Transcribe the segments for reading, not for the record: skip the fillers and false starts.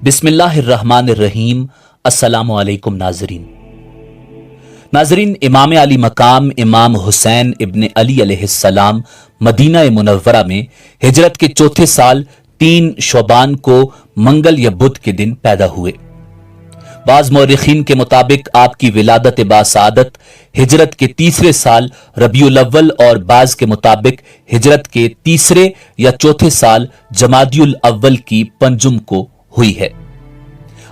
बिस्मिल्लाहिर्रहमानिर्रहीम। अस्सलामु अलैकुम नाजरीन, इमाम अली मकाम इमाम हुसैन इब्न अली अलैहिस्सलाम मदीना मुनव्वरा में हिजरत के चौथे साल 3 शोबान को मंगल या बुध के दिन पैदा हुए। बाज मौरिखीन के मुताबिक आपकी विलादत बासादत हिजरत के तीसरे साल रबीउल अव्वल और बाज के मुताबिक हिजरत के तीसरे या चौथे साल जमादियुल अव्वल की पंजुम को हुई है।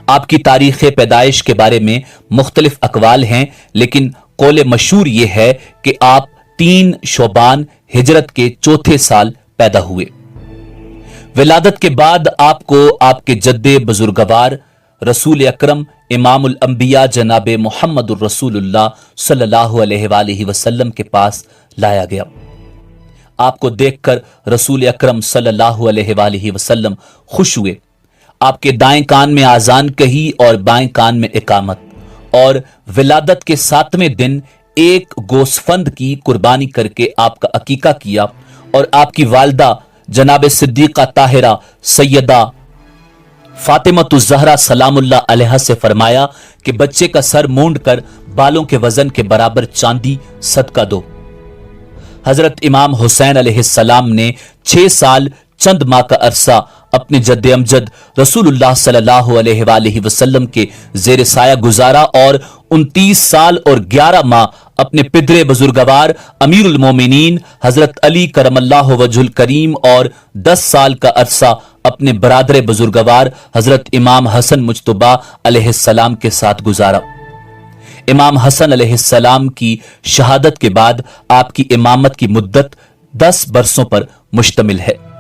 आपकी तारीख पैदाइश के बारे में मुख्तलिफ अकवाल हैं, लेकिन कौल मशहूर ये है कि आप 3 शोबान हिजरत के चौथे साल पैदा हुए। विलादत के बाद आपको आपके जद्दे बुजुर्गवार रसूल अकरम इमामुल अंबिया जनाब मुहम्मदुर रसूलुल्लाह सल्लल्लाहु अलैहि वसल्लम के पास लाया गया। आपको देखकर रसूल अकरम सल्लल्लाहु अलैहि वसल्लम खुश हुए। आपके दाएं कान में आजान कही और बाएं कान में इकामत, और विलादत के 7वें दिन एक गोसफंद की कुर्बानी करके आपका अकीका किया और आपकी वालदा जनाब सिद्दीका ताहिरा सैयदा फातिमतुज ज़हरा सलामुल्लाह अलैहा से फरमाया कि बच्चे का सर मूंड कर बालों के वजन के बराबर चांदी सदका दो। हजरत इमाम हुसैन अलैहिस्सलाम ने 6 साल चंद माह का अरसा अपने जद्दे अमजद रसूलुल्लाह सल्लल्लाहु अलैहि वसल्लम के जेर साया गुजारा और 29 साल और 11 माह अपने पिदरे बुजुर्गवार अमीरुल मोमिनीन हजरत अली करमल्लाहु वजहुल करीम और 10 साल का अरसा अपने बरादर बुजुर्गवार हजरत इमाम हसन मुज्तबा अलैहिस्सलाम के साथ गुजारा। इमाम हसन अलैहिस्सलाम की शहादत के बाद आपकी इमामत की मुद्दत 10 बरसों पर मुश्तमिल है।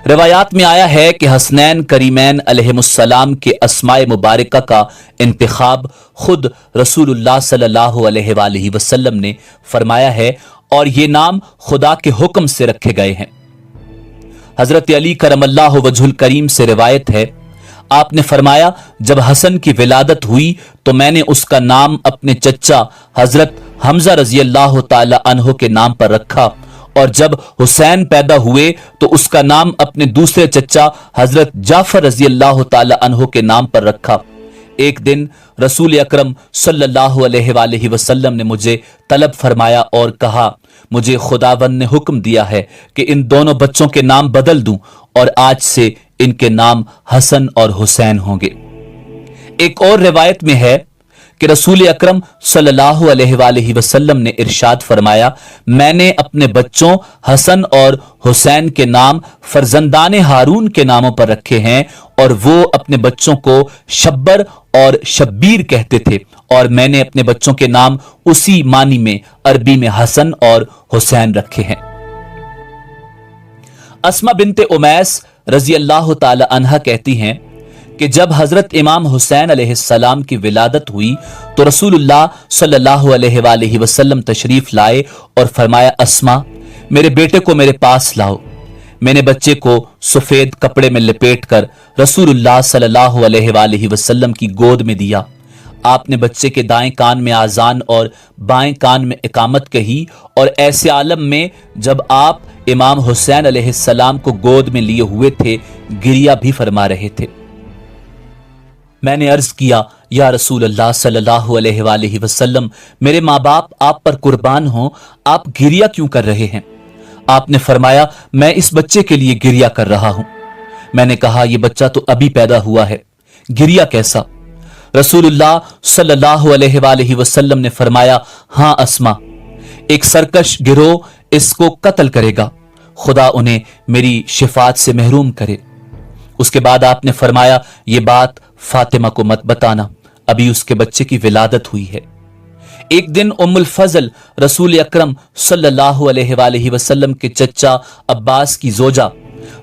रिवायात में आया है कि हसनैन करीमैन अलैहिमुस्सलाम के अस्माए मुबारका का इंतखाब खुद रसूलुल्लाह सल्लल्लाहु अलैहि वसल्लम ने फरमाया है और ये नाम खुदा के हुक्म से रखे गए हैं। हजरत अली करमल्लाहु वजहुल करीम से रिवायत है, आपने फरमाया, जब हसन की विलादत हुई तो मैंने उसका नाम अपने चच्चा हजरत हमजा रजी अल्लाह ताला अन्हो के नाम पर रखा, और जब हुसैन पैदा हुए तो उसका नाम अपने दूसरे चच्चा हजरत जाफर रजी अल्लाह ताला अन्हो के नाम पर रखा। एक दिन रसूल अकरम सल्लल्लाहु अलैहि वसल्लम ने मुझे तलब फरमाया और कहा, मुझे खुदावंद ने हुक्म दिया है कि इन दोनों बच्चों के नाम बदल दूं और आज से इनके नाम हसन और हुसैन होंगे। एक और रिवायत में है कि रसूल अकरम सल्लल्लाहु अलैहि वसल्लम ने इरशाद फरमाया, मैंने अपने बच्चों हसन और हुसैन के नाम फरजंदान हारून के नामों पर रखे हैं, और वो अपने बच्चों को शब्बर और शब्बीर कहते थे, और मैंने अपने बच्चों के नाम उसी मानी में अरबी में हसन और हुसैन रखे हैं। अस्मा बिनते उमैस रजी अल्लाह ताला अन्हा कहती हैं कि जब हजरत इमाम हुसैन अलैहिस्सलाम की विलादत हुई तो रसूलुल्लाह सल्लल्लाहु अलैहि वसल्लम तशरीफ लाए और फरमाया, अस्मा, मेरे बेटे को मेरे पास लाओ। मैंने बच्चे को सफेद कपड़े में लपेटकर रसूलुल्लाह सल्लल्लाहु अलैहि वसल्लम की गोद में दिया। आपने बच्चे के दाएं कान में आजान और बाएं कान में इकामत कही, और ऐसे आलम में जब आप इमाम हुसैन अलैहिस्सलाम को गोद में लिए हुए थे, गिरिया भी फरमा रहे थे। मैंने अर्ज किया, या रसूल अल्लाह सल्लल्लाहु अलैहि वसल्लम, मेरे माँ बाप आप पर कुर्बान हों, आप गिरिया क्यों कर रहे हैं? आपने फरमाया, मैं इस बच्चे के लिए गिरिया कर रहा हूं। मैंने कहा, यह बच्चा तो अभी पैदा हुआ है, गिरिया कैसा? रसूलुल्लाह सल्लल्लाहु अलैहि वसल्लम ने फरमाया, हां अस्मा, एक सरकश गिरोह इसको कत्ल करेगा, खुदा उन्हें मेरी शिफात से महरूम करे। उसके बाद आपने फरमाया, ये बात फातिमा को मत बताना, अभी उसके बच्चे की विलादत हुई है। एक दिन उम्मुल फजल रसूल अकरम सल्लल्लाहु अलैहि वसल्लम के चच्चा अब्बास की जोजा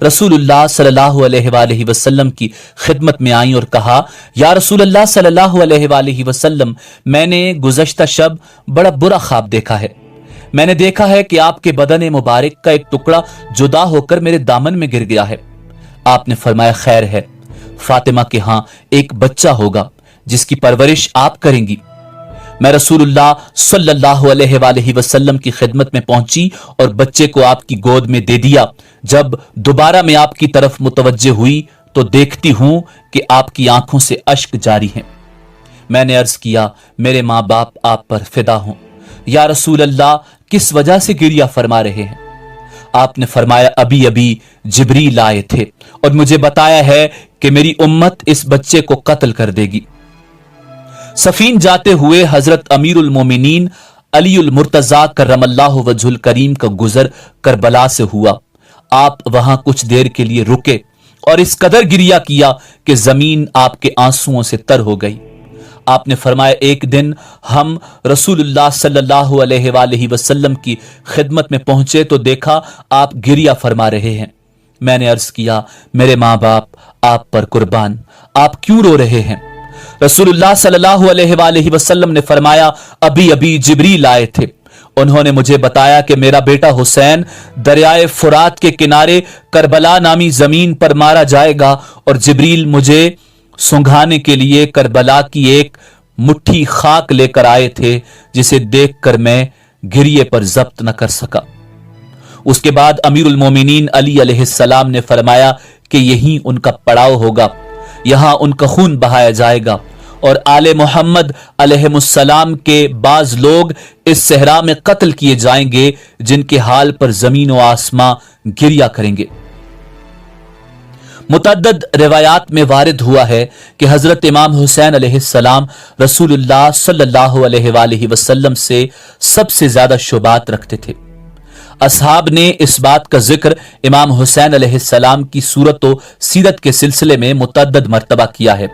रसूलुल्लाह सल्लल्लाहु अलैहि वसल्लम की खिदमत में आई और कहा, या रसूलुल्लाह सल्लल्लाहु अलैहि वसल्लम, मैंने गुज़श्ता शब बड़ा बुरा ख्वाब देखा है। मैंने देखा है कि आपके बदन मुबारक का एक टुकड़ा जुदा होकर मेरे दामन में गिर गया है। आपने फरमाया, खैर है, फातिमा के हां एक बच्चा होगा जिसकी परवरिश आप करेंगी। मैं रसूलुल्लाह सल्लल्लाहु अलैहि वसल्लम की खिदमत में पहुंची और बच्चे को आपकी गोद में दे दिया। जब दोबारा मैं आपकी तरफ मुतवज्जे हुई तो देखती हूं कि आपकी आंखों से अश्क जारी हैं। मैंने अर्ज किया, मेरे माँ बाप आप पर फिदा हों। या रसूल अल्लाह, किस वजह से गिरिया फरमा रहे हैं? आपने फरमाया, अभी अभी जिब्रील आए थे और मुझे बताया है कि मेरी उम्मत इस बच्चे को कत्ल कर देगी। सफीन जाते हुए हजरत अमीरुल मोमिनीन अलीउल मुर्तजा करमल्लाहु वजहुल करीम का गुजर करबला से हुआ। आप वहां कुछ देर के लिए रुके और इस कदर गिरिया किया कि जमीन आपके आंसुओं से तर हो गई। आपने फरमाया, एक दिन हम रसूलुल्लाह सल्लल्लाहु अलैहि वसल्लम की खिदमत में पहुंचे तो देखा आप गिरिया फरमा रहे हैं। मैंने अर्ज किया, मेरे माँ बाप आप पर कुर्बान, आप क्यों रो रहे हैं? रसूलुल्लाह सल्लल्लाहु अलैहि वसल्लम ने फरमाया, अभी अभी जिब्रील आए थे। उन्होंने मुझे बताया कि मेरा बेटा हुसैन दरियाए फुरात के किनारे करबला नामी जमीन पर मारा जाएगा और जिब्रील मुझे सुंघाने के लिए करबला की एक मुट्ठी खाक लेकर आए थे, जिसे देखकर मैं गिरिये पर जब्त न कर सका। उसके बाद अमीरुल मोमिनीन अली अलैहिस्सलाम ने फरमाया कि यही उनका पड़ाव होगा, यहां उनका खून बहाया जाएगा और आले मोहम्मद अलैहिमुस्सलाम के बाज लोग इस सहरा में कत्ल किए जाएंगे, जिनके हाल पर जमीन व आसमां गिरिया करेंगे। मुतअद्दिद रिवायात में वारिद हुआ है कि हजरत इमाम हुसैन अलैहिस्सलाम रसूलुल्लाह सल्लल्लाहु अलैहि वसल्लम से सबसे ज्यादा शुबात रखते थे। असहाब ने इस बात का जिक्र इमाम हुसैन अलैहिस्सलाम की सूरत व सीरत के सिलसिले में मुतअद्दिद मर्तबा किया है।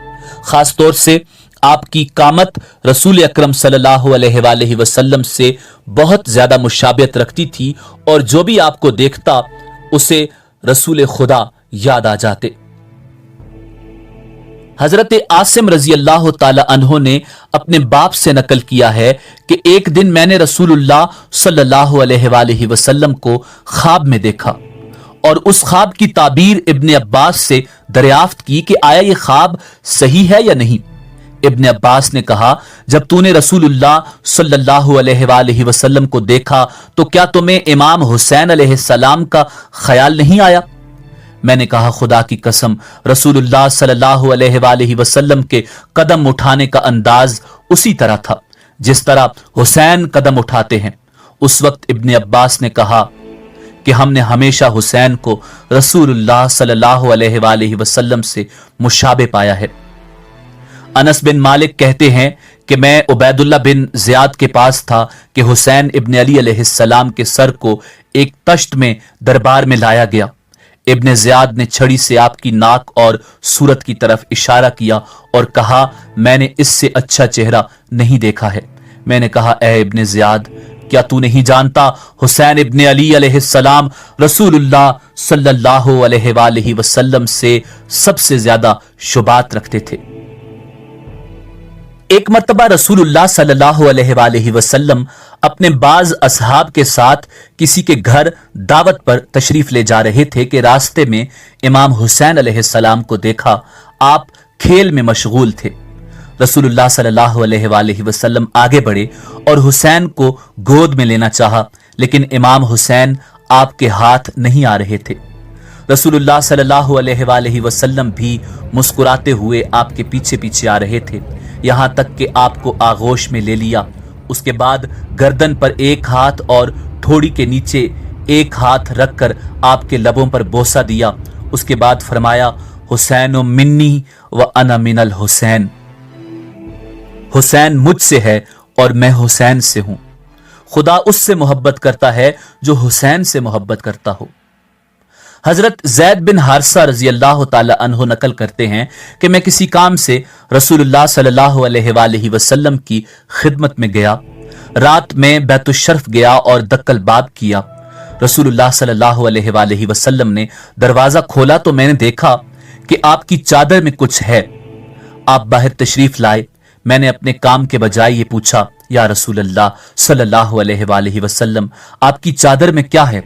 खास तौर से आपकी कामत रसूल अकरम सल्लल्लाहु अलैहि वसल्लम से बहुत ज्यादा मुशाबियत रखती थी और जो भी आपको देखता उसे रसूल खुदा याद आ जाते। हजरत आसिम रजी अल्लाह ताला अन्हो ने अपने बाप से नकल किया है कि एक दिन मैंने रसूलुल्लाह सल्लल्लाहु अलैहि वसल्लम को ख्वाब में देखा और उस ख्वाब की ताबीर इब्ने अब्बास से दरियाफ्त की कि आया ये ख्वाब सही है या नहीं। इब्ने अब्बास ने कहा, जब तूने रसूलुल्लाह सल्लल्लाहु अलैहि वसल्लम को देखा तो क्या तुम्हें इमाम हुसैन अलैहिस्सलाम का ख्याल नहीं आया? मैंने कहा, खुदा की कसम, रसूलुल्लाह सल्लल्लाहु अलैहि वसल्लम के कदम उठाने का अंदाज उसी तरह था जिस तरह हुसैन कदम उठाते हैं। उस वक्त इब्ने अब्बास ने कहा कि हमने हमेशा हुसैन को रसूलुल्लाह सल्लल्लाहु अलैहि वसल्लम से मुशाबे पाया है। अनस बिन मालिक कहते हैं कि मैं उबैदुल्लाह बिन जियाद के पास था कि हुसैन इब्ने अली अलैहिस्सलाम के सर को एक तश्त में दरबार में लाया गया। इब्ने जियाद ने छड़ी से आपकी नाक और सूरत की तरफ इशारा किया और कहा, मैंने इससे अच्छा चेहरा नहीं देखा है। मैंने कहा, ए इब्ने जियाद, क्या तू नहीं जानता हुसैन इब्ने अली अलैहिस्सलाम रसूलुल्लाह सल्लल्लाहु अलैहि वसल्लम से सबसे ज्यादा शुबात रखते थे। एक मर्तबा रसूलुल्लाह सल्लल्लाहु अलैहि वसल्लम अपने बाज असहाब के साथ किसी के घर दावत पर तशरीफ ले जा रहे थे कि रास्ते में इमाम हुसैन अलैहिस्सलाम को देखा। आप खेल में मशगूल थे। रसूलुल्लाह सल्लल्लाहु अलैहि वसल्लम आगे बढ़े और हुसैन को गोद में लेना चाहा, लेकिन इमाम हुसैन आपके हाथ नहीं आ रहे थे। रसूलुल्लाह सल्लल्लाहु अलैहि वसल्लम भी मुस्कुराते हुए आपके पीछे पीछे आ रहे थे, यहां तक कि आपको आगोश में ले लिया। उसके बाद गर्दन पर एक हाथ और ठोड़ी के नीचे एक हाथ रखकर आपके लबों पर बोसा दिया। उसके बाद फरमाया, हुसैन मिन्नी व अना मिनल हुसैन, हुसैन मुझसे है और मैं हुसैन से हूं। खुदा उससे मोहब्बत करता है जो हुसैन से मोहब्बत करता हो। हजरत जैद बिन हारसा रजी अल्लाह ताला अन्हो नकल करते हैं कि मैं किसी काम से रसूलुल्लाह सल्लल्लाहु अलैहि वसल्लम की खिदमत में गया। रात में बैतुशर्फ गया और दक्कल बाब किया। रसूलुल्लाह सल्लल्लाहु अलैहि वसल्लम ने दरवाजा खोला तो मैंने देखा कि आपकी चादर में कुछ है। आप बाहर तशरीफ लाए। मैंने अपने काम के बजाय ये पूछा, या रसूलल्लाह सल्लल्लाहु अलैहि वसल्लम, आपकी चादर में क्या है?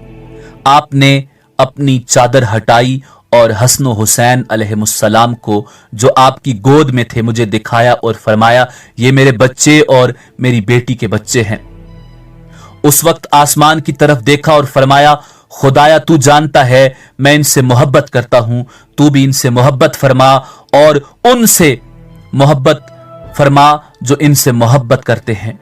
आपने अपनी चादर हटाई और हसन हुसैन अलैहिमुस्सलाम को जो आपकी गोद में थे मुझे दिखाया और फरमाया, ये मेरे बच्चे और मेरी बेटी के बच्चे हैं। उस वक्त आसमान की तरफ देखा और फरमाया, खुदाया तू जानता है मैं इनसे मोहब्बत करता हूं, तू भी इनसे मोहब्बत फरमा और उनसे मोहब्बत फरमा जो इनसे मोहब्बत करते हैं।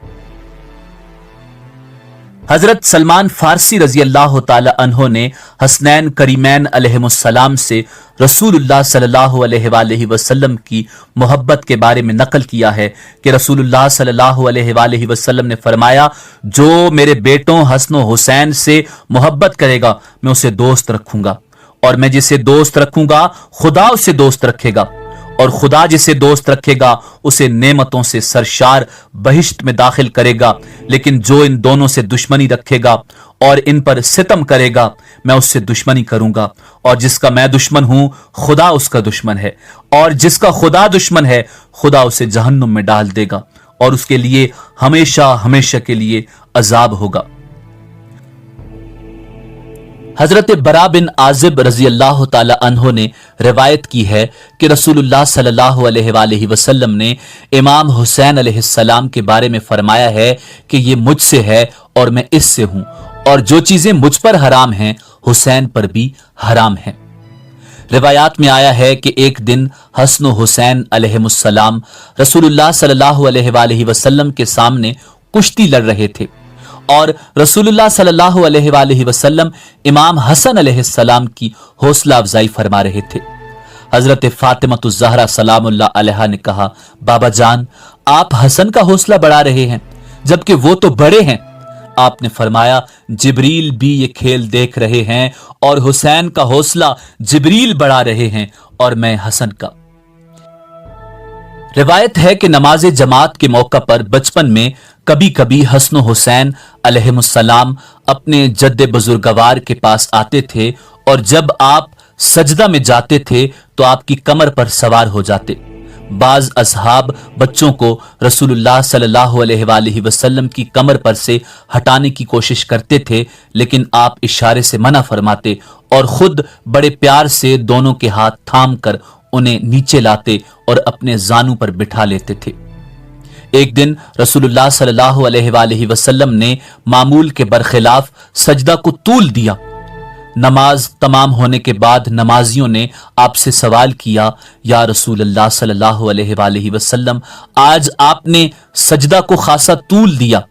हजरत सलमान फारसी रजी अल्लाह ताला अन्हो ने हसनैन करीमैन अलैहिमुस्सलाम से रसूलुल्लाह सल्लल्लाहु अलैहि वसल्लम की मोहब्बत के बारे में नकल किया है कि रसूलुल्लाह सल्लल्लाहु अलैहि वसल्लम ने फरमाया, जो मेरे बेटों हसन और हुसैन से मोहब्बत करेगा मैं उसे दोस्त रखूंगा, और मैं जिसे दोस्त रखूंगा खुदा उसे दोस्त रखेगा, और खुदा जिसे दोस्त रखेगा उसे नेमतों से सरशार बहिश्त में दाखिल करेगा। लेकिन जो इन दोनों से दुश्मनी रखेगा और इन पर सितम करेगा मैं उससे दुश्मनी करूंगा, और जिसका मैं दुश्मन हूं खुदा उसका दुश्मन है, और जिसका खुदा दुश्मन है खुदा उसे जहन्नुम में डाल देगा और उसके लिए हमेशा हमेशा के लिए अजाब होगा। हजरत बरा बिन आजिब रजी अल्लाह ताला अन्हो ने रिवायत की है कि रसूलुल्लाह सल्लल्लाहु अलैहि वसल्लम ने इमाम हुसैन अलैहिस्सलाम के बारे में फरमाया है कि ये मुझसे है और मैं इससे हूं, और जो चीजें मुझ पर हराम हैं हुसैन पर भी हराम हैं। रिवायात में आया है कि एक दिन हसन हुसैन अलैहिमुस्सलाम रसूलुल्लाह सल्लल्लाहु अलैहि वसल्लम के सामने कुश्ती लड़ रहे थे, और रसूलुल्लाह सल्लल्लाहु अलैहि वसल्लम इमाम हसन अलैहिस्सलाम की हौसला अफजाई फरमा रहे थे। हजरत फातिमतुज़ ज़हरा सलामुल्लाह अलैहा ने कहा, बाबा जान आप हसन का हौसला बढ़ा रहे हैं जबकि वो तो बड़े हैं। आपने फरमाया, जिब्रील भी ये खेल देख रहे हैं और हुसैन का हौसला जिब्रील बढ़ा रहे हैं और मैं हसन का। रिवायत है कि नमाज जमात के मौका पर बचपन में कभी कभी हसन हुसैन अलैहिमुस्सलाम अपने जद्दे बुजुर्गवार के पास आते थे, और जब आप सजदा में जाते थे तो आपकी कमर पर सवार हो जाते। बाज असहाब बच्चों को रसूलुल्लाह सल्लल्लाहु अलैहि वसल्लम की कमर पर से हटाने की कोशिश करते थे, लेकिन आप इशारे से मना फरमाते और खुद बड़े प्यार से दोनों के हाथ थाम कर उन्हें नीचे लाते और अपने जानू पर बिठा लेते थे। एक दिन रसूलुल्लाह सल्लल्लाहु अलैहि वसल्लम ने मामूल के बरखिलाफ सजदा को तूल दिया। नमाज तमाम होने के बाद नमाजियों ने आपसे सवाल किया, या रसूलुल्लाह सल्लल्लाहु अलैहि वसल्लम आज आपने सजदा को खासा तूल दिया,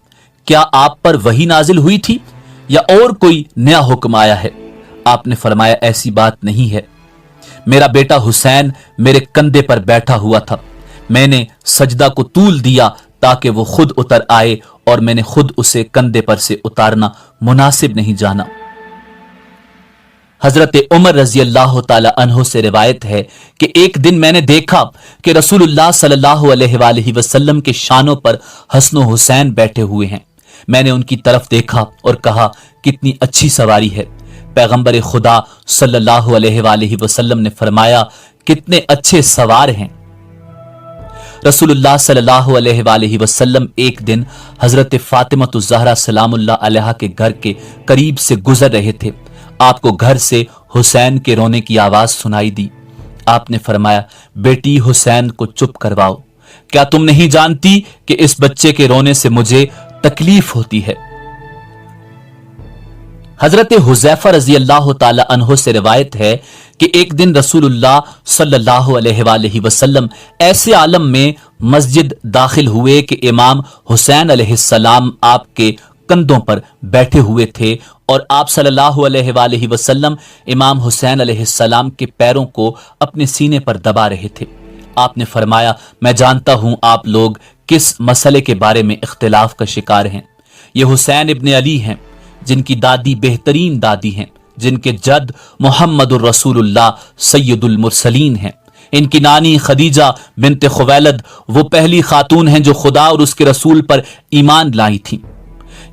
क्या आप पर वही नाजिल हुई थी या और कोई नया हुक्म आया है? आपने फरमाया, ऐसी बात नहीं है, मेरा बेटा हुसैन मेरे कंधे पर बैठा हुआ था, मैंने सजदा को तूल दिया ताकि वो खुद उतर आए और मैंने खुद उसे कंधे पर से उतारना मुनासिब नहीं जाना। हजरत उमर रजी अल्लाह ताला अन्हो से रिवायत है कि एक दिन मैंने देखा कि रसूलुल्लाह सल्लल्लाहु अलैहि वसल्लम के शानों पर हसन हुसैन बैठे हुए हैं। मैंने उनकी तरफ देखा और कहा, कितनी अच्छी सवारी है। पैगंबर खुदा सल्लल्लाहु अलैहि वसल्लम ने फरमाया, कितने अच्छे सवार हैं। रसूलुल्लाह सल्लल्लाहु अलैहि वसल्लम एक दिन हजरत फातिमतुज़ ज़हरा सलामुल्लाह अलैहा के घर के करीब से गुजर रहे थे। आपको घर से हुसैन के रोने की आवाज सुनाई दी। आपने फरमाया, बेटी हुसैन को चुप करवाओ, क्या तुम नहीं जानती कि इस बच्चे के रोने से मुझे तकलीफ होती है। हजरत हुज़ैफा रजी अल्लाह ताला अन्हो से रिवायत है कि एक दिन रसूलुल्लाह सल्लल्लाहु अलैहि वसल्लम ऐसे आलम में मस्जिद दाखिल हुए कि इमाम हुसैन अलैहिस्सलाम आपके कंधों पर बैठे हुए थे और आप सल्लल्लाहु अलैहि वसल्लम इमाम हुसैन अलैहिस्सलाम के पैरों को अपने सीने पर दबा रहे थे। आपने फरमाया, मैं जानता हूं आप लोग किस मसले के बारे में इख्तिलाफ का शिकार हैं। ये हुसैन इब्ने अली हैं जिनकी दादी बेहतरीन दादी हैं, जिनके जद मुहम्मदुर रसूलुल्लाह सैयदुल मुरसलीन हैं। इनकी नानी खदीजा बिन्त खुवैलद वो पहली खातून हैं जो खुदा और उसके रसूल पर ईमान लाई थी।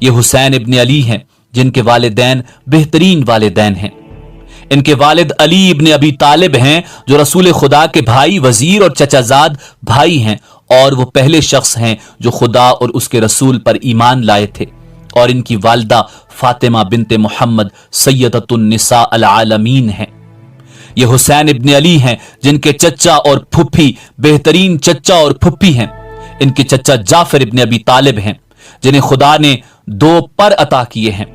ये हुसैन इब्ने अली हैं जिनके वालिदैन बेहतरीन वालिदैन हैं। इनके वालिद अली इब्ने अबी तालिब हैं जो रसूल खुदा के भाई, वजीर और चचाजाद भाई हैं, और वो पहले शख्स हैं जो खुदा और उसके रसूल पर ईमान लाए थे। और इनकी वालदा फातिमा बिन्ते मोहम्मद सैयदतुन निसा अल आलमीन हैं। ये हुसैन इब्ने अली हैं जिनके चचा और फुफ्फी बेहतरीन चचा और फुफ्फी हैं। इनके चचा जाफर इब्ने अबी तालिब हैं जिन्हें खुदा ने 2 पर अता किए हैं।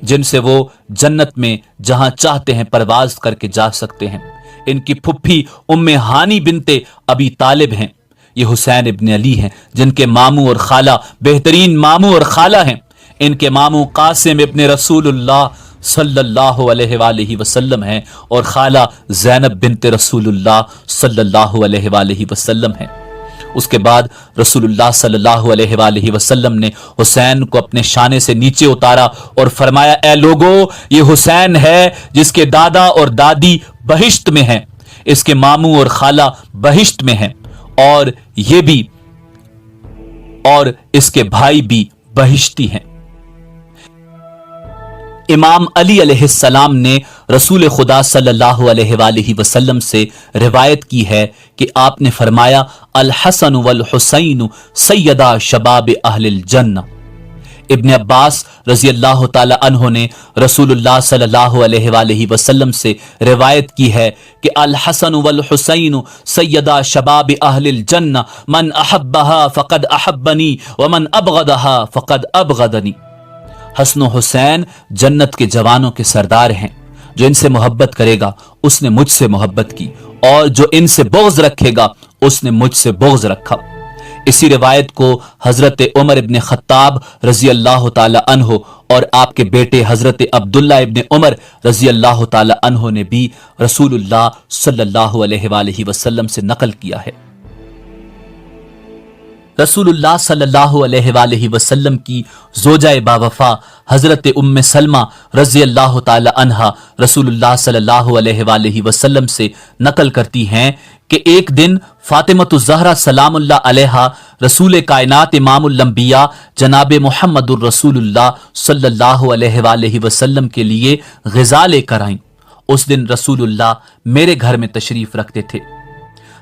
जिनसे वो जन्नत में जहां चाहते हैं परवाज करके जा सकते हैं। इनकी फुफ्फी उम्मे हानी बिनते अबी तालिब हैं। ये हुसैन इब्न अली हैं जिनके मामू और खाला बेहतरीन मामू और खाला हैं। इनके मामू कासिम इब्न रसूलुल्लाह सल्लल्लाहु अलैहि वसल्लम हैं और खाला ज़ैनब बिनते रसूलुल्लाह सल्लल्लाहु अलैहि वसल्लम हैं। उसके बाद रसूलुल्लाह सल्लल्लाहु अलैहि वसल्लम ने हुसैन को अपने शाने से नीचे उतारा और फरमाया, ए लोगो, ये हुसैन है जिसके दादा और दादी बहिश्त में हैं, इसके मामू और खाला बहिश्त में हैं, और ये भी और इसके भाई भी बहिश्ती हैं। इमाम अली अलैहिस्सलाम ने रसूल खुदा सल्लल्लाहु अलैहि वसल्लम से रिवायत की है कि आपने फरमाया, अल हसन वल हुसैन सैयदा शबाब अहलिल जन्नह। इब्न अब्बास रजी अल्लाह ताला अन्हो ने रसूलुल्लाह सल्लल्लाहु अलैहि वसल्लम से रिवायत की है कि अल हसन वल हुसैन सैयदा शबाब अहलिल जन्नह, मन अहब्बहा फक़द अहब्बनी व मन अबग़दहा फक़द अबग़दनी। हसन हुसैन जन्नत के जवानों के सरदार हैं। जो इनसे मोहब्बत करेगा उसने मुझसे मोहब्बत की, और जो इनसे बुग़्ज़ रखेगा उसने मुझसे बुग़्ज़ रखा। इसी रिवायत को हजरत उमर इब्न खत्ताब रजी अल्लाह ताला अन्हो और आपके बेटे हजरत अब्दुल्ला इब्न उमर रजी अल्लाह ताला अन्हो ने भी रसूलुल्लाह सल्लल्लाहु अलैहि वसल्लम से नकल किया है। रसूलुल्लाह सल्लल्लाहु अलैहि वसल्लम की ज़ोजाए बावफा हजरत उम्मे सलमा रज़ी अल्लाह ताला अन्हा रसूलुल्लाह सल्लल्लाहु अलैहि वसल्लम से नकल करती हैं कि एक दिन फातिमतु ज़हरा सलामुल्लाह अलैहा रसूल कायनात इमामुल अंबिया जनाब मुहम्मदुर रसूलुल्लाह सल्लल्लाहु अलैहि वसल्लम के लिए ग़िज़ा लेकर आईं। उस दिन रसूलुल्लाह मेरे घर में तशरीफ रखते थे।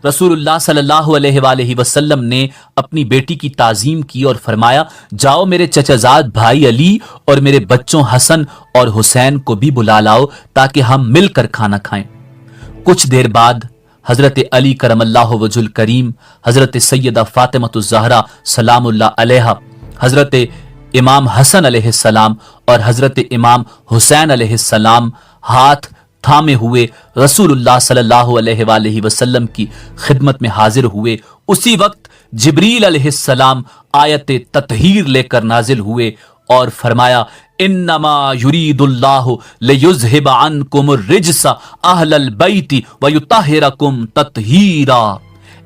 रसूलुल्लाह सल्लल्लाहु अलैहि वसल्लम ने अपनी बेटी की ताज़ीम की और फरमाया, जाओ मेरे चचाजाद भाई अली और मेरे बच्चों हसन और हुसैन को भी बुला लाओ ताकि हम मिलकर खाना खाएं। कुछ देर बाद हजरत अली करमल्लाहु वजुल करीम, हजरत सैयदा फातिमतु ज़हरा सलामुल्लाह अलैहा, हजरत इमाम हसन अलैहिस्सलाम और हजरत इमाम हुसैन अलैहिस्सलाम हाथ थामे हुए रसूलुल्लाह सल्लल्लाहु अलैहि वसल्लम की खिदमत में हाजिर हुए। उसी वक्त जिब्रील अलैहिस्सलाम आयत ततहीर लेकर नाजिल हुए और फरमाया, इन्नमा युरीदुल्लाहु लियुज़हिबा अन्कुमुर रिज्सा अहलल बैति व युतहिरकुम ततहीरा।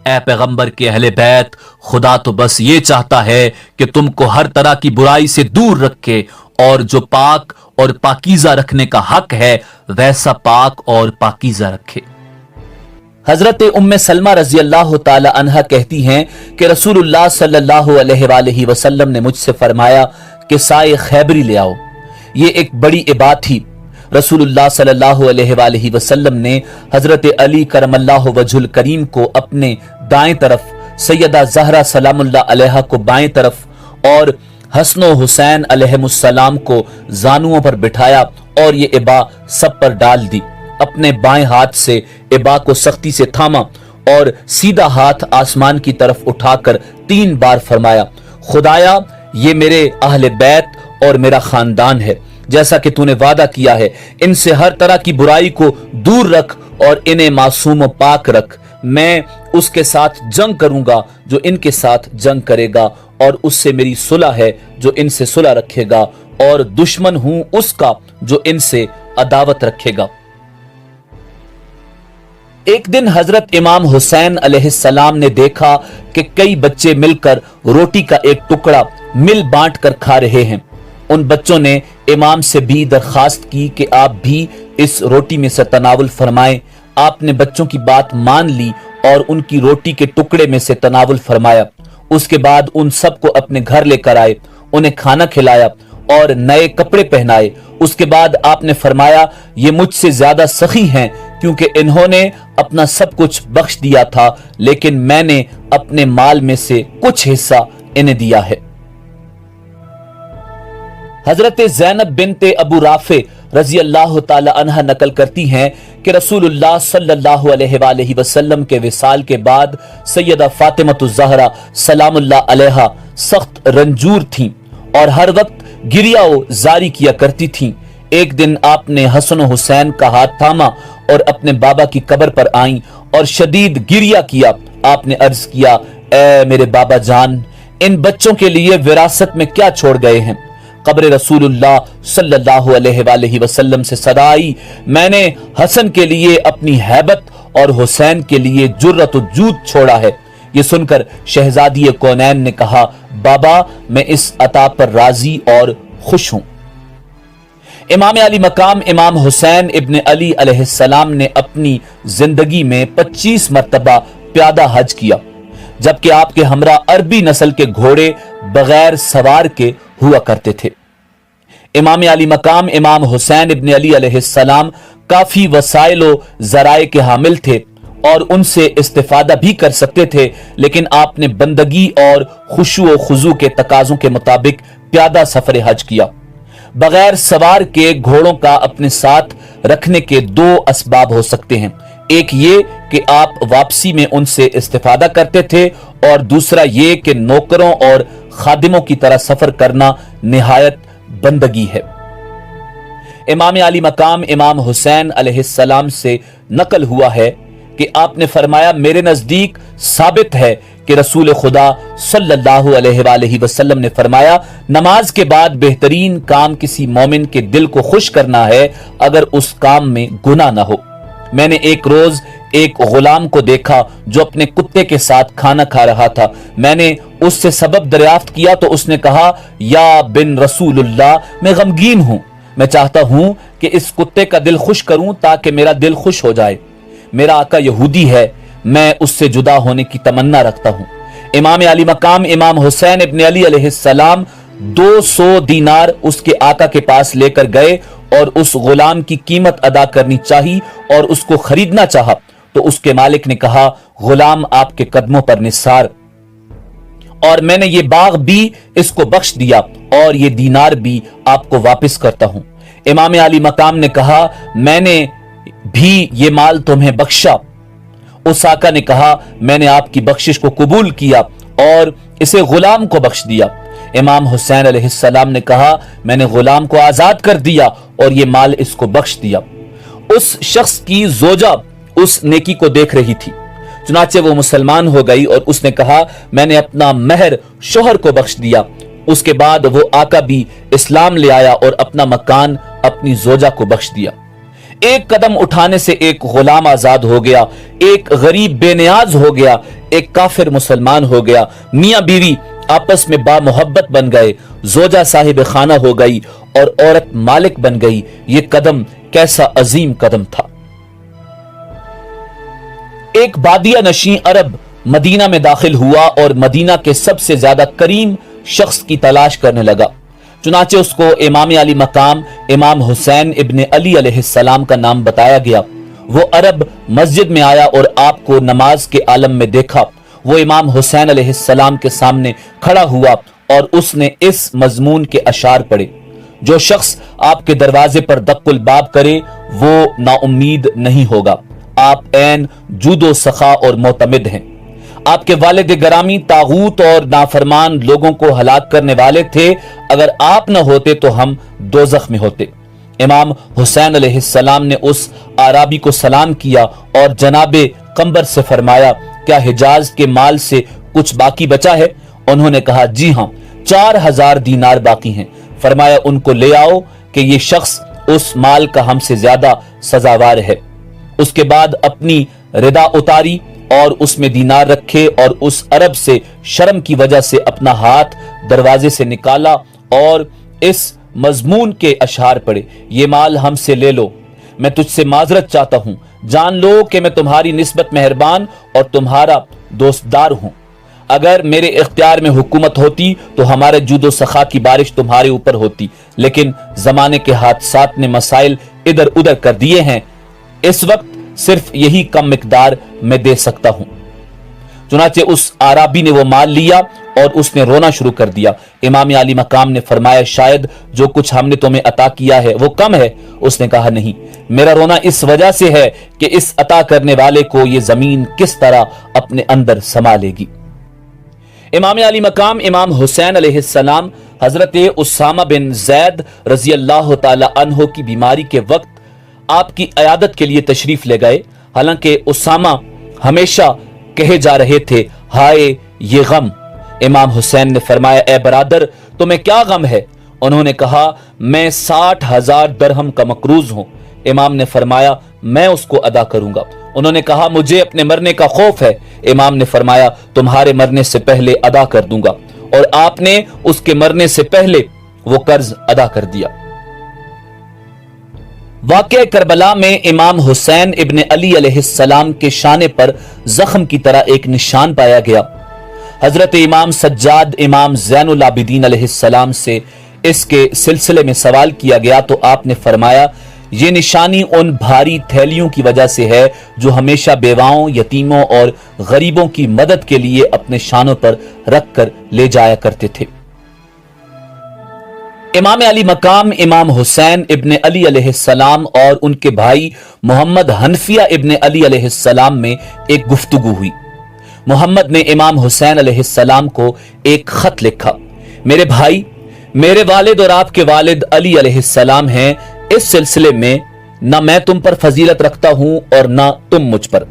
ए पैगंबर के अहले बैत, खुदा तो बस ये चाहता है कि तुमको हर तरह की बुराई से दूर रखे और जो पाक और पाकीज़ा रखने का हक है वैसा पाक और पाकीज़ा रखे। हजरत उम्मे सलमा रजी अल्लाह ताला अन्हा कहती हैं कि रसूलुल्लाह सल्लल्लाहु अलैहि वसल्लम ने मुझसे फरमाया कि साए खैबरी ले आओ। ये एक बड़ी इबादत थी। रसूलुल्लाह सल्लल्लाहु अलैहि वसल्लम ने हजरत अली करमल्लाहु वजहुल करीम को अपने दाएं तरफ, सैयदा ज़हरा सलामुल्लाह अलैहा को बाएं तरफ और हसन हुसैन अलैहिमुस्सलाम को जानुओं पर बिठाया और ये इबा सब पर डाल दी। अपने बाएं हाथ से इबा को सख्ती से थामा और सीधा हाथ आसमान की तरफ उठाकर 3 बार फरमाया, खुदाया ये मेरे अहले बैत और मेरा खानदान है, जैसा कि तूने वादा किया है, इनसे हर तरह की बुराई को दूर रख और इन्हें मासूम व पाक रख। मैं उसके साथ जंग करूंगा जो इनके साथ जंग करेगा और उससे मेरी सुलह है जो इनसे सुलह रखेगा, और दुश्मन हूं उसका जो इनसे अदावत रखेगा। एक दिन हजरत इमाम हुसैन अलैहिस्सलाम ने देखा कि कई बच्चे मिलकर रोटी का एक टुकड़ा मिल बांट कर खा रहे हैं। उन बच्चों ने इमाम से भी दरखास्त की कि आप भी इस रोटी में से तनावुल फरमाएं। आपने बच्चों की बात मान ली और उनकी रोटी के टुकड़े में से तनावुल फरमाया। उसके बाद उन सबको अपने घर लेकर आए, उन्हें खाना खिलाया और नए कपड़े पहनाए। उसके बाद आपने फरमाया, ये मुझसे ज्यादा सखी हैं क्योंकि इन्होंने अपना सब कुछ बख्श दिया था, लेकिन मैंने अपने माल में से कुछ हिस्सा इन्हें दिया है। हजरत ज़ैनब बिनते अबू राफे रजी अल्लाह ताला अन्हा नकल करती हैं कि रसूलुल्लाह सल्लल्लाहु अलैहि वसल्लम के विसाल के बाद सैयदा फातिमतु ज़हरा सलामुल्लाह अलैहा सख्त रंजूर थीं और हर वक्त गिरिया जारी किया करती थीं। ایک دن آپ نے حسن و حسین کا ہاتھ تھاما اور اپنے بابا کی قبر پر آئیں اور شدید گریہ کیا۔ آپ نے عرض کیا، اے میرے بابا جان، ان بچوں کے لیے وراثت میں کیا چھوڑ گئے ہیں؟ قبر رسول اللہ صلی اللہ علیہ وآلہ وسلم سے صدا آئی، میں نے حسن کے لیے اپنی ہیبت اور حسین کے لیے جرت و جود چھوڑا ہے۔ یہ سن کر شہزادی کونین نے کہا، بابا میں اس عطا پر راضی اور خوش ہوں۔ امام علی مقام امام حسین ابن علی علیہ السلام نے اپنی زندگی میں 25 مرتبہ پیادہ حج کیا، جبکہ آپ کے ہمراہ عربی نسل کے گھوڑے بغیر سوار کے ہوا کرتے تھے۔ امام علی مقام امام حسین ابن علی علیہ السلام کافی وسائل و ذرائع کے حامل تھے اور ان سے استفادہ بھی کر سکتے تھے، لیکن آپ نے بندگی اور خشوع و خضوع کے تقاضوں کے مطابق پیادہ سفر حج کیا۔ بغیر سوار کے گھوڑوں کا اپنے ساتھ رکھنے کے دو اسباب ہو سکتے ہیں، ایک یہ کہ آپ واپسی میں ان سے استفادہ کرتے تھے، اور دوسرا یہ کہ نوکروں اور خادموں کی طرح سفر کرنا نہایت بندگی ہے۔ امام علی مقام امام حسین علیہ السلام سے نقل ہوا ہے کہ آپ نے فرمایا، میرے نزدیک ثابت ہے کہ رسول خدا صلی اللہ علیہ وآلہ وسلم نے فرمایا، نماز کے بعد بہترین کام کسی مومن کے دل کو خوش کرنا ہے اگر اس کام میں گناہ نہ ہو۔ میں نے ایک روز ایک غلام کو دیکھا جو اپنے کتے کے ساتھ کھانا کھا رہا تھا۔ میں نے اس سے سبب دریافت کیا تو اس نے کہا، یا بن رسول اللہ، میں غمگین ہوں، میں چاہتا ہوں کہ اس کتے کا دل خوش کروں تاکہ میرا دل خوش ہو جائے۔ میرا آقا یہودی ہے، میں اس سے جدا ہونے کی تمنا رکھتا ہوں۔ امام علی مقام امام حسین ابن علی علیہ السلام 200 دینار اس کے آقا کے پاس لے کر گئے اور اس غلام کی قیمت ادا کرنی چاہی اور اس کو خریدنا چاہا تو اس کے مالک نے کہا، غلام آپ کے قدموں پر نثار، اور میں نے یہ باغ بھی اس کو بخش دیا اور یہ دینار بھی آپ کو واپس کرتا ہوں۔ امام علی مقام نے کہا، میں نے بھی یہ مال تمہیں بخشا۔ اس آقا نے کہا، میں نے آپ کی بخشش کو قبول کیا اور اسے غلام کو بخش دیا۔ امام حسین علیہ السلام نے کہا، میں نے غلام کو آزاد کر دیا اور یہ مال اس کو بخش دیا۔ اس شخص کی زوجہ اس نیکی کو دیکھ رہی تھی، چنانچہ وہ مسلمان ہو گئی اور اس نے کہا، میں نے اپنا مہر شوہر کو بخش دیا۔ اس کے بعد وہ آقا بھی اسلام لے آیا اور اپنا مکان اپنی زوجہ کو بخش دیا۔ ایک قدم اٹھانے سے ایک غلام آزاد ہو گیا، ایک غریب بے نیاز ہو گیا، ایک کافر مسلمان ہو گیا، میاں بیوی آپس میں با محبت بن گئے، زوجہ صاحب خانہ ہو گئی اور عورت مالک بن گئی۔ یہ قدم کیسا عظیم قدم تھا۔ ایک بادیہ نشین عرب مدینہ میں داخل ہوا اور مدینہ کے سب سے زیادہ کریم شخص کی تلاش کرنے لگا، چنانچہ اس کو امام علی مقام امام حسین ابن علی علیہ السلام کا نام بتایا گیا۔ وہ عرب مسجد میں آیا اور آپ کو نماز کے عالم میں دیکھا۔ وہ امام حسین علیہ السلام کے سامنے کھڑا ہوا اور اس نے اس مضمون کے اشعار پڑھے، جو شخص آپ کے دروازے پر دق الباب کرے وہ نا امید نہیں ہوگا، آپ عین جود و سخا اور معتمد ہیں۔ آپ کے والد گرامی طاغوت اور نافرمان لوگوں کو ہلاک کرنے والے تھے، اگر آپ نہ ہوتے تو ہم دوزخ میں ہوتے۔ امام حسین علیہ السلام نے اس آرابی کو سلام کیا اور جناب قنبر سے فرمایا، کیا حجاز کے مال سے کچھ باقی بچا ہے؟ انہوں نے کہا، جی ہاں، 4000 دینار باقی ہیں۔ فرمایا، ان کو لے آؤ کہ یہ شخص اس مال کا ہم سے زیادہ سزاوار ہے۔ اس کے بعد اپنی ردا اتاری اور اس میں دینار رکھے اور اس عرب سے شرم کی وجہ سے اپنا ہاتھ دروازے سے نکالا اور اس مضمون کے اشعار پڑھے، یہ مال ہم سے لے لو، میں تجھ سے معذرت چاہتا ہوں، جان لو کہ میں تمہاری نسبت مہربان اور تمہارا دوستدار ہوں۔ اگر میرے اختیار میں حکومت ہوتی تو ہمارے جود و سخا کی بارش تمہارے اوپر ہوتی، لیکن زمانے کے حادثات نے مسائل ادھر ادھر کر دیے ہیں، اس وقت صرف یہی کم مقدار میں دے سکتا ہوں۔ چنانچہ اس آرابی نے وہ مال لیا اور اس نے رونا شروع کر دیا۔ امام علی مقام نے فرمایا، شاید جو کچھ ہم نے تمہیں عطا کیا ہے وہ کم ہے۔ اس نے کہا، نہیں، میرا رونا اس وجہ سے ہے کہ اس عطا کرنے والے کو یہ زمین کس طرح اپنے اندر سما لے گی۔ امام علی مقام امام حسین علیہ السلام हजरत उसामा बिन जैद रजी अल्लाह ताला अन्हो की बीमारी के वक्त आपकी अयादत के लिए तशरीफ ले गए। हालांकि उसामा हमेशा कहे जा रहे थे, हाय ये गम। इमाम हुसैन ने फरमाया, ए बरादर, तुम्हें क्या गम है? उन्होंने कहा, मैं 60,000 दरहम का मकरूज हूं। इमाम ने फरमाया, मैं उसको अदा करूंगा। उन्होंने कहा, मुझे अपने मरने का खौफ है। इमाम ने फरमाया, तुम्हारे मरने से पहले अदा कर दूंगा। और आपने उसके मरने से पहले वो कर्ज अदा कर दिया। वाक़या करबला में इमाम हुसैन इब्ने अली अलैहिस्सलाम के शाने पर जख्म की तरह एक निशान पाया गया। हजरत इमाम सज्जाद इमाम ज़ैनुल आबिदीन अलैहिस्सलाम से इसके सिलसिले में सवाल किया गया तो आपने फरमाया, ये निशानी उन भारी थैलियों की वजह से है जो हमेशा बेवाओं, यतीमों और गरीबों की मदद के लिए अपने शानों पर रख कर ले जाया करते थे। इमाम अली मकाम इमाम हुसैन इब्ने अली अलैहिस्सलाम और उनके भाई मोहम्मद हनफिया इब्ने अली अलैहिस्सलाम में एक गुफ्तगू हुई। मोहम्मद ने इमाम हुसैन अलैहिस्सलाम को एक खत लिखा, मेरे भाई, मेरे वालिद और आपके वालिद अली अलैहिस्सलाम हैं। इस सिलसिले में न मैं तुम पर फजीलत रखता हूं और न तुम मुझ पर।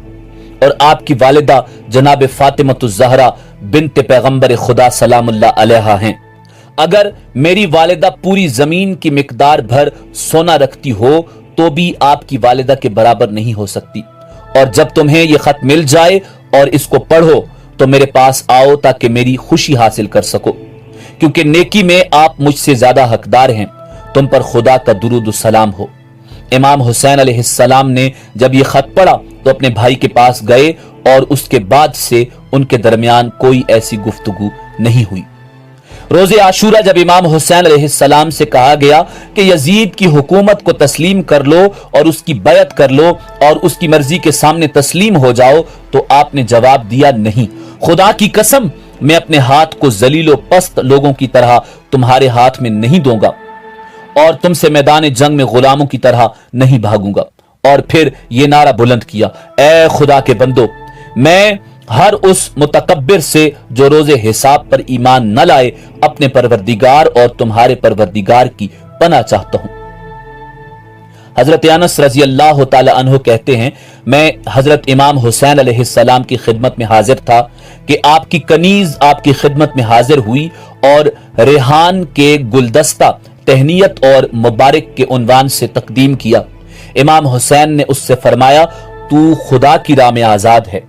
और आपकी वालिदा जनाब फातिमतुज़ ज़हरा बिन्त पैगंबर खुदा सलामुल्लाह अलैहा हैं। अगर मेरी वालिदा पूरी जमीन की मिकदार भर सोना रखती हो तो भी आपकी वालिदा के बराबर नहीं हो सकती। और जब तुम्हें यह खत मिल जाए और इसको पढ़ो तो मेरे पास आओ ताकि मेरी खुशी हासिल कर सको, क्योंकि नेकी में आप मुझसे ज्यादा हकदार हैं। तुम पर खुदा का दुरूद सलाम हो। इमाम हुसैन अलैहिस्सलाम ने जब यह खत पढ़ा तो अपने भाई के पास गए और उसके बाद से उनके दरमियान कोई ऐसी गुफ्तगू नहीं हुई। रोज़े आशूरा जब इमाम हुसैन अलैहिस्सलाम से कहा गया कि यजीद की हुकूमत को तस्लीम कर लो और उसकी बैत कर लो और उसकी मर्जी के सामने तस्लीम हो जाओ, तो आपने जवाब दिया, नहीं, खुदा की कसम, मैं अपने हाथ को जलीलो पस्त लोगों की तरह तुम्हारे हाथ में नहीं दूंगा और तुमसे मैदान जंग में गुलामों की तरह नहीं भागूंगा। और फिर ये नारा बुलंद किया, ए खुदा के बंदो, मैं हर उस मुतकब्बिर से जो रोजे हिसाब पर ईमान न लाए अपने परवरदिगार और तुम्हारे परवरदिगार की पनाह चाहता हूं। हजरत अनस रजी अल्लाह ताला अन्हु कहते हैं, मैं हजरत इमाम हुसैन अलैहिस्सलाम की खिदमत में हाजिर था कि आपकी कनीज आपकी खिदमत में हाजिर हुई और रेहान के गुलदस्ता तहनीयत और मुबारक के उन्वान से तकदीम किया। इमाम हुसैन ने उससे फरमाया, तू खुदा की राह में आजाद है।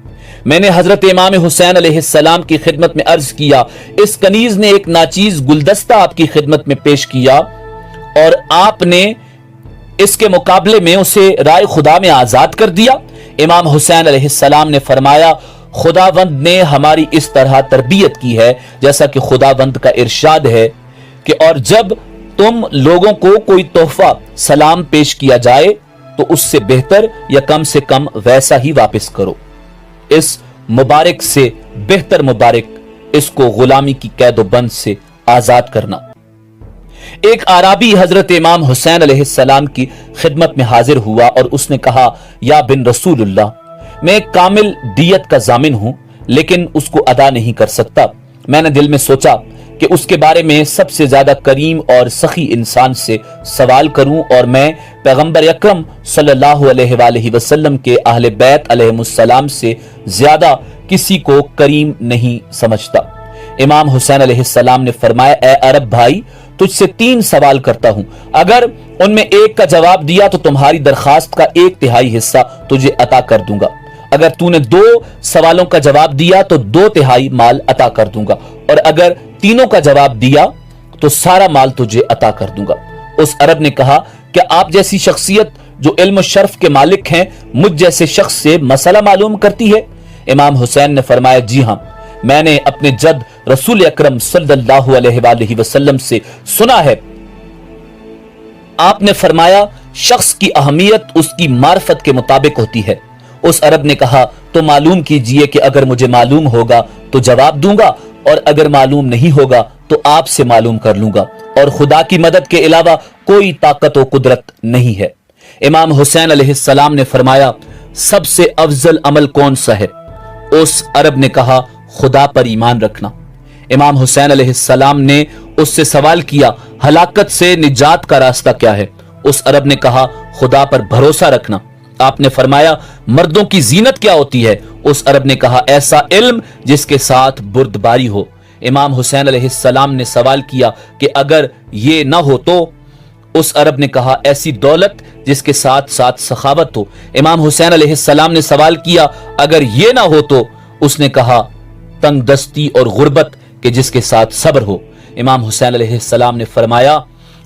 मैंने हजरत इमाम हुसैन अलैहिस्सलाम की खिदमत में अर्ज किया, इस कनीज ने एक नाचीज गुलदस्ता आपकी खिदमत में पेश किया और आपने इसके मुकाबले में उसे राय खुदा में आजाद कर दिया। इमाम हुसैन अलैहिस्सलाम ने फरमाया, खुदावंद ने हमारी इस तरह तरबियत की है जैसा कि खुदावंद का इरशाद है कि और जब तुम लोगों को कोई तोहफा सलाम पेश किया जाए तो उससे बेहतर या कम से कम वैसा ही वापस करो। इस मुबारक से बेहतर मुबारक इसको गुलामी की कैद बंद से आजाद करना। एक आराबी हजरत इमाम हुसैन अलैहिस्सलाम की खिदमत में हाजिर हुआ और उसने कहा, या बिन रसूलुल्लाह, मैं कामिल दियत का जामिन हूं लेकिन उसको अदा नहीं कर सकता। मैंने दिल में सोचा कि उसके बारे में सबसे ज्यादा करीम और सखी इंसान से सवाल करूं और मैं पैगंबर अकरम सल्लल्लाहु अलैहि वसल्लम के अहले बैत अलैहिमुस्सलाम से ज्यादा किसी को करीम नहीं समझता। इमाम हुसैन अलैहिस्सलाम ने फरमाया, ए अरब भाई, तुझसे 3 सवाल करता हूं, अगर उनमें एक का जवाब दिया तो तुम्हारी दरखास्त का 1/3 हिस्सा तुझे अता कर दूंगा। अगर तूने 2 सवालों का जवाब दिया तो 2/3 माल अता कर दूंगा और अगर तीनों का जवाब दिया तो सारा माल तुझे अता कर दूंगा। उस अरब ने कहा, क्या आप जैसी शख्सियत जो इल्म शर्फ के मालिक हैं मुझ जैसे शख्स से मसला मालूम करती है? इमाम हुसैन ने फरमाया, जी हां, मैंने अपने जद रसूल अकरम सल्लल्लाहु अलैहि वसल्लम से सुना है। आपने फरमाया, शख्स की अहमियत उसकी मार्फत के मुताबिक होती है। उस अरब ने कहा, तो मालूम कीजिए कि अगर मुझे मालूम होगा तो जवाब दूंगा और अगर मालूम नहीं होगा तो आपसे मालूम कर लूंगा और खुदा की मदद के अलावा कोई ताकत व कुदरत नहीं है। इमाम हुसैन अलैहिस्सलाम ने फरमाया, सबसे अफजल अमल कौन सा है? उस अरब ने कहा, खुदा पर ईमान रखना। इमाम हुसैन अलैहिस्सलाम ने اس سے سوال کیا ہلاکت سے نجات کا راستہ کیا ہے؟ اس عرب نے کہا خدا پر بھروسہ رکھنا۔ آپ نے فرمایا مردوں کی زینت کیا ہوتی ہے؟ اس عرب نے کہا ایسا علم جس کے ساتھ بردباری ہو۔ امام حسین علیہ السلام نے سوال کیا کہ اگر یہ نہ ہو تو؟ اس عرب نے کہا ایسی دولت جس کے ساتھ ساتھ سخاوت ہو۔ امام حسین علیہ السلام نے سوال کیا اگر یہ نہ ہو تو؟ اس نے کہا تنگ دستی اور غربت کہ جس کے ساتھ صبر ہو۔ امام حسین علیہ السلام نے فرمایا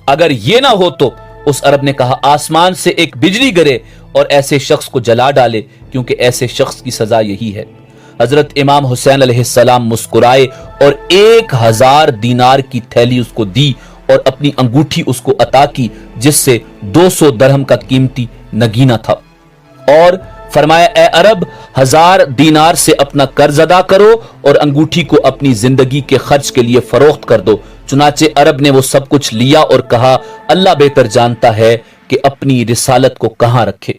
اگر یہ نہ ہو تو؟ اس عرب نے کہا آسمان سے ایک بجلی گرے اور ایسے شخص کو جلا ڈالے، کیونکہ ایسے شخص کی سزا یہی ہے۔ حضرت امام حسین علیہ السلام مسکرائے اور 1000 دینار کی تھیلی اس کو دی اور اپنی انگوٹھی اس کو عطا کی جس سے 200 درہم کا قیمتی نگینہ تھا، اور فرمایا اے عرب 1000 دینار سے اپنا قرض ادا کرو اور انگوٹھی کو اپنی زندگی کے خرچ کے لیے فروخت کر دو۔ چنانچہ عرب نے وہ سب کچھ لیا اور کہا اللہ بہتر جانتا ہے کہ اپنی رسالت کو کہاں رکھے۔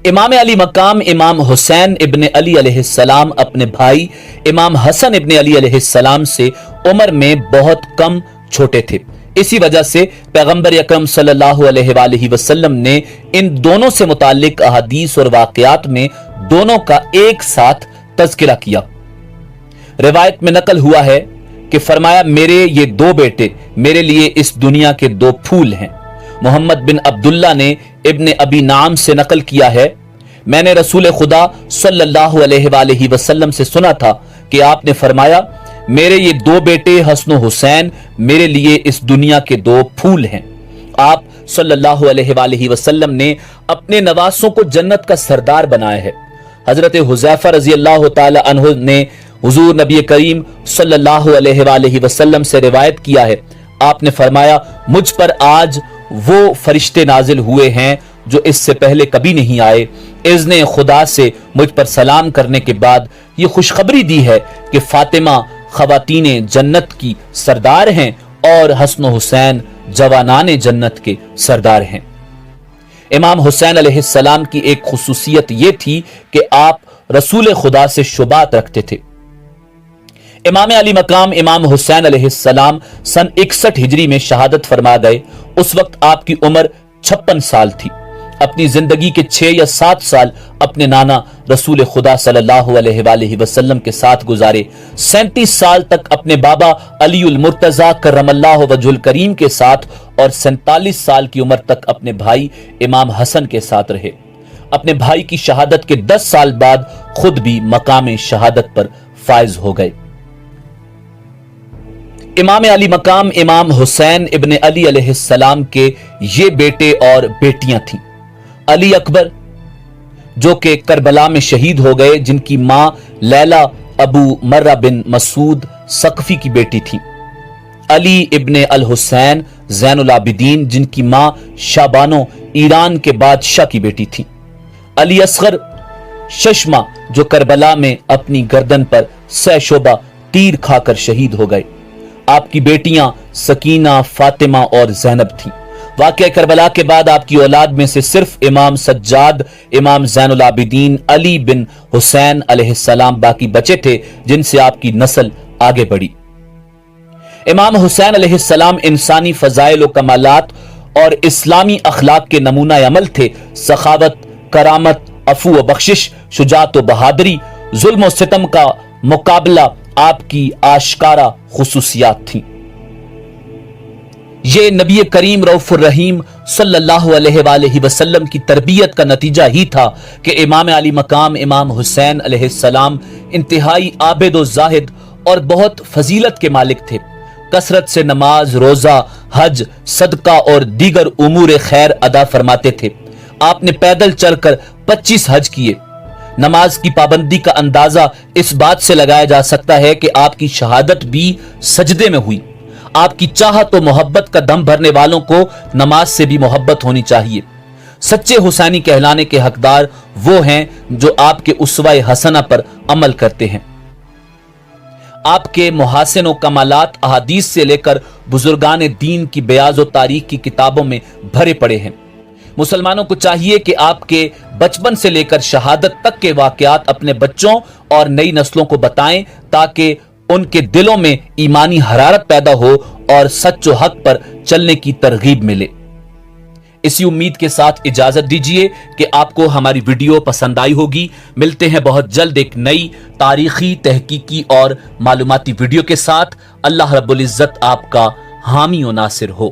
امام علی مقام امام حسین ابن علی علیہ السلام اپنے بھائی امام حسن ابن علی علیہ السلام سے عمر میں بہت کم چھوٹے تھے، اسی وجہ سے پیغمبر اکرم صلی اللہ علیہ وآلہ وسلم نے ان دونوں سے متعلق احادیث اور واقعات میں دونوں کا ایک ساتھ تذکرہ کیا۔ روایت میں نقل ہوا ہے کہ فرمایا میرے یہ 2 بیٹے میرے لیے اس دنیا کے 2 پھول ہیں۔ محمد بن عبداللہ نے ابن ابی نعم سے نقل کیا ہے میں نے رسول خدا صلی اللہ علیہ وآلہ وسلم سے سنا تھا کہ آپ نے فرمایا میرے یہ 2 بیٹے حسن و حسین میرے لیے اس دنیا کے 2 پھول ہیں۔ آپ صلی اللہ علیہ وآلہ وسلم نے اپنے نواسوں کو جنت کا سردار بنایا ہے۔ حضرت حذیفہ رضی اللہ تعالی عنہ نے حضور نبی کریم صلی اللہ علیہ وآلہ وسلم سے روایت کیا ہے، آپ نے فرمایا مجھ پر آج وہ فرشتے نازل ہوئے ہیں جو اس سے پہلے کبھی نہیں آئے۔ اذن خدا سے مجھ پر سلام کرنے کے بعد یہ خوشخبری دی ہے کہ فاطمہ خواتین جنت کی سردار ہیں اور حسن و حسین جوانان جنت کے سردار ہیں۔ امام حسین علیہ السلام کی ایک خصوصیت یہ تھی کہ آپ رسول خدا سے شبہات رکھتے تھے۔ امام علی مقام امام حسین علیہ السلام سن 61 ہجری میں شہادت فرما گئے۔ اس وقت آپ کی عمر 56 سال تھی۔ اپنی زندگی کے 6 یا 7 سال اپنے نانا رسول خدا صلی اللہ علیہ وآلہ وسلم کے ساتھ گزارے۔ 37 سال تک اپنے بابا علی المرتضی کرم اللہ وجہ الکریم کے ساتھ اور 47 سال کی عمر تک اپنے بھائی امام حسن کے ساتھ رہے۔ اپنے بھائی کی شہادت کے 10 سال بعد خود بھی مقام شہادت پر فائز ہو گئے۔ امام علی مقام امام حسین ابن علی علیہ السلام کے یہ بیٹے اور بیٹیاں تھیں۔ علی اکبر جو کہ کربلا میں شہید ہو گئے، جن کی ماں لیلا ابو مرہ بن مسعود ثقفی کی بیٹی تھی۔ علی ابن الحسین زین العابدین جن کی ماں شابانو ایران کے بادشاہ کی بیٹی تھی۔ علی اصغر ششمہ جو کربلا میں اپنی گردن پر 100 شعبہ تیر کھا کر شہید ہو گئے۔ آپ کی بیٹیاں سکینہ، فاطمہ اور زینب تھیں۔ واقعہ کربلا کے بعد آپ کی اولاد میں سے صرف امام سجاد، امام زین العابدین، علی بن حسین علیہ السلام باقی بچے تھے جن سے آپ کی نسل آگے بڑھی۔ امام حسین علیہ السلام انسانی فضائل و کمالات اور اسلامی اخلاق کے نمونہ عمل تھے۔ سخاوت، کرامت، عفو و بخشش، شجاعت و بہادری، ظلم و ستم کا مقابلہ آپ کی آشکارا خصوصیات تھیں۔ یہ نبی کریم رؤوف الرحیم صلی اللہ علیہ وآلہ وسلم کی تربیت کا نتیجہ ہی تھا کہ امام علی مقام امام حسین علیہ السلام انتہائی عابد و زاہد اور بہت فضیلت کے مالک تھے۔ کثرت سے نماز، روزہ، حج، صدقہ اور دیگر امور خیر ادا فرماتے تھے۔ آپ نے پیدل چل کر 25 حج کیے۔ نماز کی پابندی کا اندازہ اس بات سے لگایا جا سکتا ہے کہ آپ کی شہادت بھی سجدے میں ہوئی۔ آپ کی چاہت و محبت کا دم بھرنے والوں کو نماز سے بھی محبت ہونی چاہیے۔ سچے حسینی کہلانے کے حقدار وہ ہیں جو آپ کے اسوہ حسنہ پر عمل کرتے ہیں۔ آپ کے محاسن و کمالات احادیث سے لے کر بزرگان دین کی بیاض و تاریخ کی کتابوں میں بھرے پڑے ہیں۔ مسلمانوں کو چاہیے کہ آپ کے بچپن سے لے کر شہادت تک کے واقعات اپنے بچوں اور نئی نسلوں کو بتائیں تاکہ ان کے دلوں میں ایمانی حرارت پیدا ہو اور سچ و حق پر چلنے کی ترغیب ملے۔ اسی امید کے ساتھ اجازت دیجیے کہ آپ کو ہماری ویڈیو پسند آئی ہوگی۔ ملتے ہیں بہت جلد ایک نئی تاریخی، تحقیقی اور معلوماتی ویڈیو کے ساتھ۔ اللہ رب العزت آپ کا حامی و ناصر ہو۔